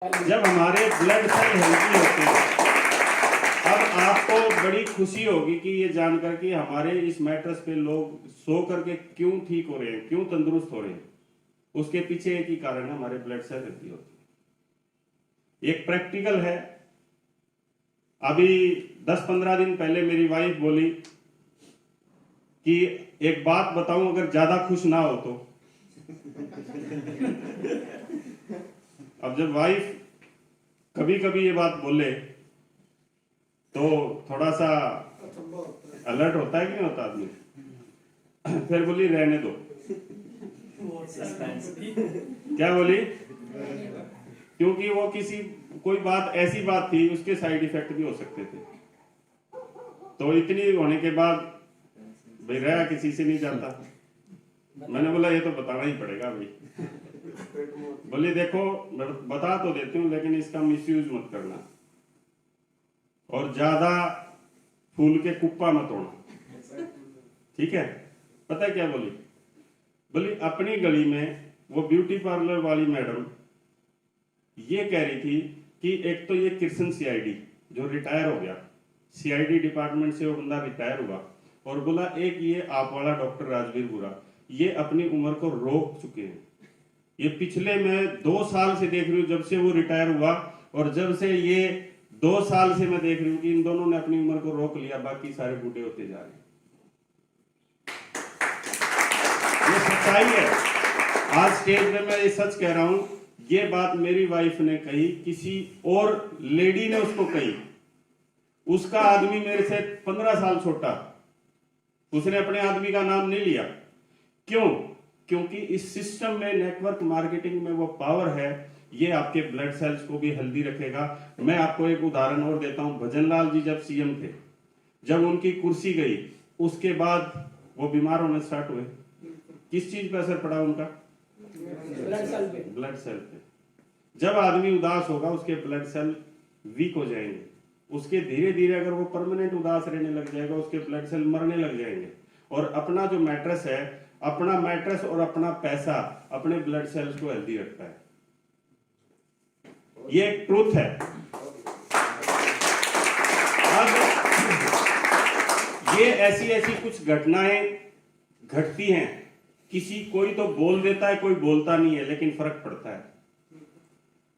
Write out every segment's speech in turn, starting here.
जब हमारे blood cell healthy होते हैं, अब आपको बड़ी खुशी होगी कि ये जानकर कि हमारे इस मैट्रेस पे लोग सो करके क्यों ठीक हो रहे हैं, क्यों तंदुरुस्त हो रहे हैं। उसके पीछे एक ही कारण है, हमारे ब्लड सेल हेल्थी होते हैं। एक प्रैक्टिकल है। अभी 10-15 दिन पहले मेरी वाइफ बोली कि एक बात बताऊं, अगर ज्यादा खुश ना हो तो। अब जब वाइफ कभी कभी ये बात बोले तो थोड़ा सा अलर्ट होता है कि नहीं होता आदमी। फिर बोली रहने दो। क्या बोली? क्योंकि वो कोई बात ऐसी बात थी, उसके साइड इफेक्ट भी हो सकते थे। तो इतनी होने के बाद भाई रहा किसी से नहीं जाता। मैंने बोला ये तो बताना ही पड़ेगा भाई। बोले देखो बता तो देती हूँ, लेकिन इसका मिसयूज मत करना और ज्यादा फूल के कुप्पा मत होना, ठीक है? पता है क्या बोली? बोली अपनी गली में वो ब्यूटी पार्लर वाली मैडम ये कह रही थी कि एक तो ये किशन सीआईडी जो रिटायर हो गया, सीआईडी डिपार्टमेंट से वो बंदा रिटायर हुआ, और बोला एक ये आप वाला डॉक्टर राजवीर बुरा, ये अपनी उम्र को रोक चुके हैं। ये पिछले मैं 2 साल से देख रही हूँ, जब से वो रिटायर हुआ और जब से ये 2 साल से मैं देख रही हूँ कि इन दोनों ने अपनी उम्र को रोक लिया, बाकी सारे बूढ़े होते जा रहे हैं। ये सच्चाई है। आज स्टेज पे मैं ये सच कह रहा हूं। ये बात मेरी वाइफ ने कही, किसी और लेडी ने उसको कही। उसका आदमी मेरे से 15 साल छोटा, उसने अपने आदमी का नाम नहीं लिया। क्यों? क्योंकि इस सिस्टम में, नेटवर्क मार्केटिंग में वो पावर है, ये आपके ब्लड सेल्स को भी हेल्दी रखेगा। मैं आपको एक उदाहरण और देता हूं। भजनलाल जी जब सीएम थे, जब उनकी कुर्सी गई, उसके बाद वो बीमार होने स्टार्ट हुए। किस चीज पे असर पड़ा उनका? ब्लड सेल पे। जब आदमी उदास होगा उसके ब्लड सेल वीक हो जाएंगे, उसके धीरे धीरे अगर वो परमानेंट उदास रहने लग जाएगा, उसके ब्लड सेल मरने लग जाएंगे। और अपना जो मैट्रेस है, अपना मैट्रेस और अपना पैसा अपने ब्लड सेल्स को हेल्दी रखता है। ये एक ट्रूथ है। अब ये ऐसी कुछ घटनाएं घटती हैं, कोई तो बोल देता है, कोई बोलता नहीं है, लेकिन फर्क पड़ता है।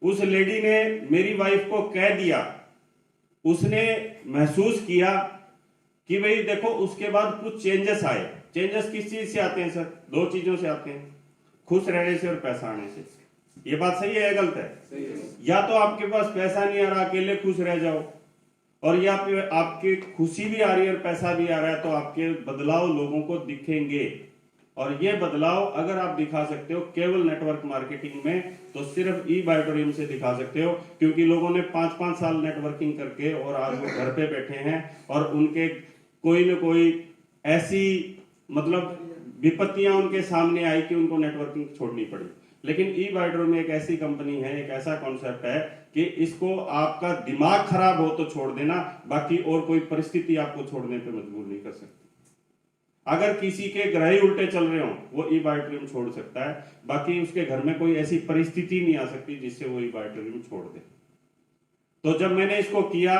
उस लेडी ने मेरी वाइफ को कह दिया, उसने महसूस किया कि भाई देखो, उसके बाद कुछ चेंजेस आए। चेंजेस किस चीज से आते हैं सर? 2 चीजों से आते हैं, खुश रहने से और पैसा आने से। ये बात सही है या गलत है? सही है। या तो आपके पास पैसा नहीं आ रहा, अकेले खुश रह जाओ, और या आपकी खुशी भी आ रही है और पैसा भी आ रहा है, तो आपके बदलाव लोगों को दिखेंगे। और ये बदलाव अगर आप दिखा सकते हो केवल नेटवर्क मार्केटिंग में, तो सिर्फ ई बायोटोरियम से दिखा सकते हो। क्योंकि लोगों ने 5-5 साल नेटवर्किंग करके और आज वो घर पे बैठे हैं, और उनके कोई न कोई ऐसी विपत्तियां उनके सामने आई कि उनको नेटवर्किंग छोड़नी पड़ी। लेकिन ई बायोटोरियम एक ऐसी कंपनी है, एक ऐसा कॉन्सेप्ट है कि इसको आपका दिमाग खराब हो तो छोड़ देना, बाकी और कोई परिस्थिति आपको छोड़ने पे मजबूर नहीं कर सकती। अगर किसी के ग्रह ही उल्टे चल रहे हो, वो ई बायोटोरियम छोड़ सकता है, बाकी उसके घर में कोई ऐसी परिस्थिति नहीं आ सकती जिससे वो ई बायोटोरियम छोड़ दे। तो जब मैंने इसको किया,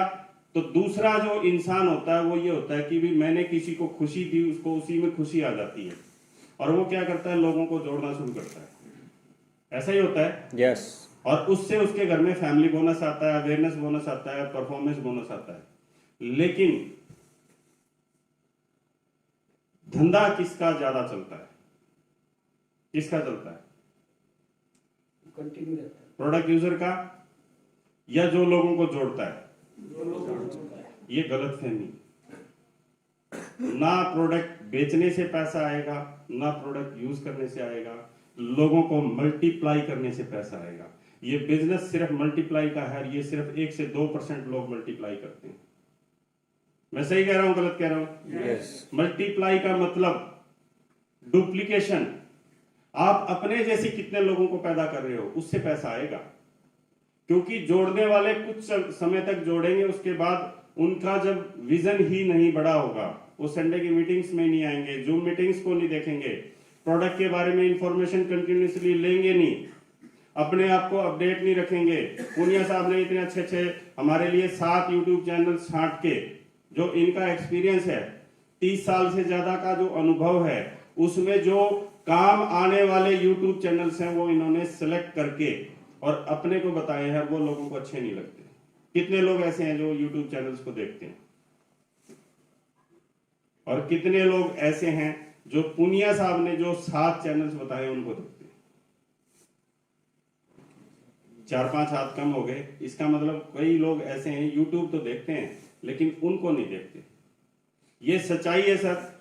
तो दूसरा जो इंसान होता है वो ये होता है कि भी मैंने किसी को खुशी दी, उसको उसी में खुशी आ जाती है, और वो क्या करता है, लोगों को जोड़ना शुरू करता है। ऐसा ही होता है। यस। और उससे उसके घर में फैमिली बोनस आता है, अवेयरनेस बोनस आता है, परफॉर्मेंस बोनस आता है। लेकिन धंधा किसका ज्यादा चलता है? किसका चलता है? कंटिन्यू रहता है। प्रोडक्ट यूजर का, या जो लोगों को जोड़ता है? ये गलत फहमी। ना प्रोडक्ट बेचने से पैसा आएगा, ना प्रोडक्ट यूज करने से आएगा, लोगों को मल्टीप्लाई करने से पैसा आएगा। ये बिजनेस सिर्फ मल्टीप्लाई का है, ये सिर्फ 1 से 2% लोग मल्टीप्लाई करते हैं। मैं सही कह रहा हूं, गलत कह रहा हूं? यस। मल्टीप्लाई का मतलब डुप्लीकेशन। आप अपने जैसे कितने लोगों को पैदा कर रहे हो, उससे पैसा आएगा। क्योंकि जोड़ने वाले कुछ समय तक जोड़ेंगे, उसके बाद उनका जब विजन ही नहीं बड़ा होगा, वो संडे की मीटिंग्स में नहीं आएंगे, जूम मीटिंग्स को नहीं देखेंगे, प्रोडक्ट के बारे में इंफॉर्मेशन कंटिन्यूसली लेंगे नहीं। अपने आप को अपडेट नहीं रखेंगे। पूनिया साहब ने इतने अच्छे अच्छे हमारे लिए 7 यूट्यूब चैनल छांट के, जो इनका एक्सपीरियंस है, 30 साल से ज्यादा का जो अनुभव है, उसमें जो काम आने वाले यूट्यूब चैनल्स हैं वो इन्होंने सेलेक्ट करके और अपने को बताए हैं। वो लोगों को अच्छे नहीं लगते। कितने लोग ऐसे हैं जो यूट्यूब चैनल्स को देखते हैं, और कितने लोग ऐसे हैं जो पूनिया साहब ने जो 7 चैनल्स बताए उनको देखते हैं। 4-5 हाथ कम हो गए। इसका मतलब कई लोग ऐसे हैं यूट्यूब तो देखते हैं लेकिन उनको नहीं देखते। ये सच्चाई है सर।